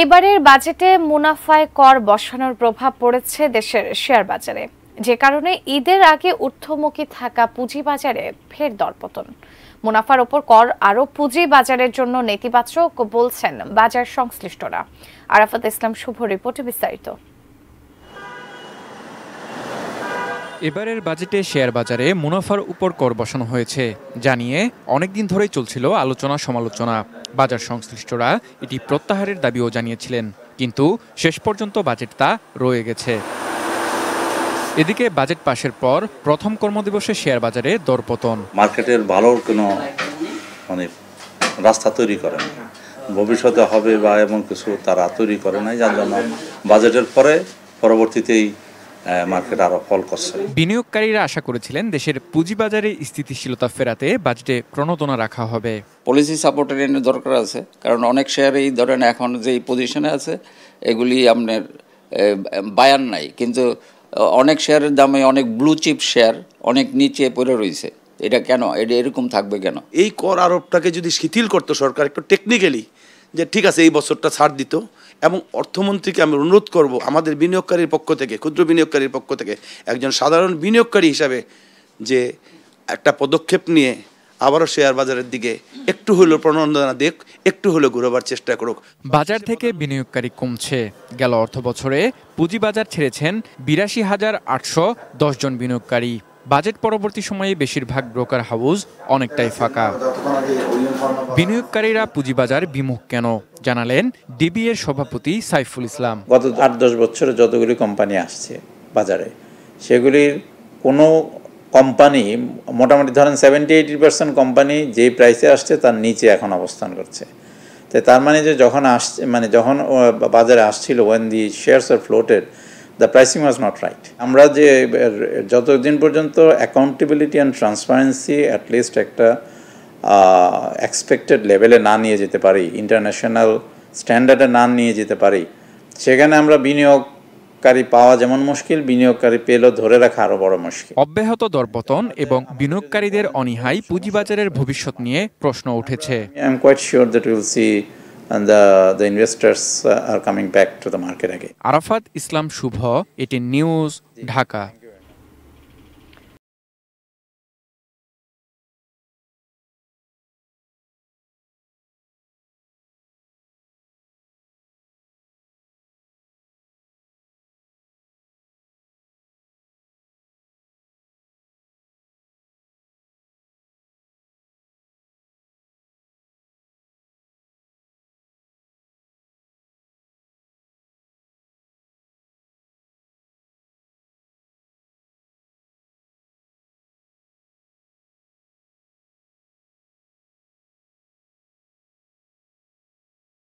এবারের বাজেটে মুনাফায় কর বসানোর প্রভাব পড়েছে দেশের শেয়ার বাজারে, যে কারণে ঈদের আগে ঊর্ধ্বমুখী থাকা পুঁজিবাজারে ফের দরপতন। মুনাফার ওপর কর আরও পুঁজিবাজারের জন্য নেতিবাচক বলছেন বাজার সংশ্লিষ্টরা। আরাফাত ইসলাম শুভ রিপোর্টে বিস্তারিত। এবারের বাজেটে শেয়ার বাজারে মুনাফার উপর কর বসানো হয়েছে জানিয়ে অনেকদিন ধরেই চলছিল আলোচনা সমালোচনা। বাজার সংশ্লিষ্টরা এটি প্রত্যাহারের দাবিও জানিয়েছিলেন, কিন্তু শেষ পর্যন্ত বাজেট তা রয়ে গেছে। এদিকে বাজেট পাশের পর প্রথম কর্মদিবসে শেয়ার বাজারে দরপতন। মার্কেটের ভালো কোনো রাস্তা তৈরি করে না, ভবিষ্যতে হবে বা এমন কিছু তারা তৈরি করে নাই, যার জন্য বাজেটের পরবর্তীতেই মার্কেট আরো ফল করছে। বিনিয়োগকারীরা আশা করেছিলেন দেশের পুঁজিবাজারে স্থিতিশীলতা ফেরাতে বাজেটে প্রণোদনা রাখা হবে। পলিসি সাপোর্টের দরকার আছে, কারণ অনেক শেয়ার এই ধরেন এখন যে পজিশনে আছে এগুলি আপনার বায়ান নাই, কিন্তু অনেক শেয়ারের দামে অনেক ব্লু চিপ শেয়ার অনেক নিচে পড়ে রয়েছে। এটা কেন? এটা এরকম থাকবে কেন? এই কর আরোপটাকে যদি শিথিল করতো সরকার একটু টেকনিক্যালি, যে ঠিক আছে এই বছরটা ছাড় দিত, এবং অর্থমন্ত্রীকে আমি অনুরোধ করব আমাদের বিনিয়োগকারীর পক্ষ থেকে, ক্ষুদ্র বিনিয়োগকারীর পক্ষ থেকে, একজন সাধারণ বিনিয়োগকারী হিসাবে যে একটা পদক্ষেপ নিয়ে আবারও শেয়ার বাজারের দিকে একটু হলেও প্রণোদনা দেখ, একটু হলেও ঘুরবার চেষ্টা করুক। বাজার থেকে বিনিয়োগকারী কমছে। গেল অর্থ বছরে পুঁজিবাজার ছেড়েছেন ৮২,৮১০ জন বিনিয়োগকারী। বাজেট পরবর্তী সময়ে বেশিরভাগ ব্রোকার হাউস অনেকটাই ফাঁকা। বিনিয়োগকারীরা পুঁজিবাজার বিমুখ কেন জানালেন ডিবিএর সভাপতি সাইফুল ইসলাম। গত ৮-১০ বছরে যতগুলি কোম্পানি আসছে বাজারে, সেগুলির কোনো কোম্পানি মোটামুটি ধরেন 70-80% কোম্পানি যেই প্রাইসে আসছে তার নিচে এখন অবস্থান করছে। তো তার মানে যে যখন আসছে, মানে যখন বাজারে আসছিল, when the shares are floated, the pricing was not right. আমরা যে যতদিন পর্যন্ত অ্যাকাউন্টেবিলিটি অ্যান্ড ট্রান্সপারেন্সি অ্যাটলিস্ট একটা এক্সপেক্টেড লেভেলে না নিয়ে যেতে পারি, ইন্টারন্যাশনাল স্ট্যান্ডার্ডে না নিয়ে যেতে পারি, সেখানে আমরা বিনিয়োগকারী পাওয়া যেমন মুশকিল, বিনিয়োগকারী পেলেও ধরে রাখা আরো বড় মুশকিল। অব্যাহত দরপতন এবং বিনিয়োগকারীদের অনীহায় পুঁজিবাজারের ভবিষ্যৎ নিয়ে প্রশ্ন উঠেছে। I am quite sure that we will see the investors are coming back to the market again. Arafat ইসলাম শুভ, এটি নিউজ, ঢাকা।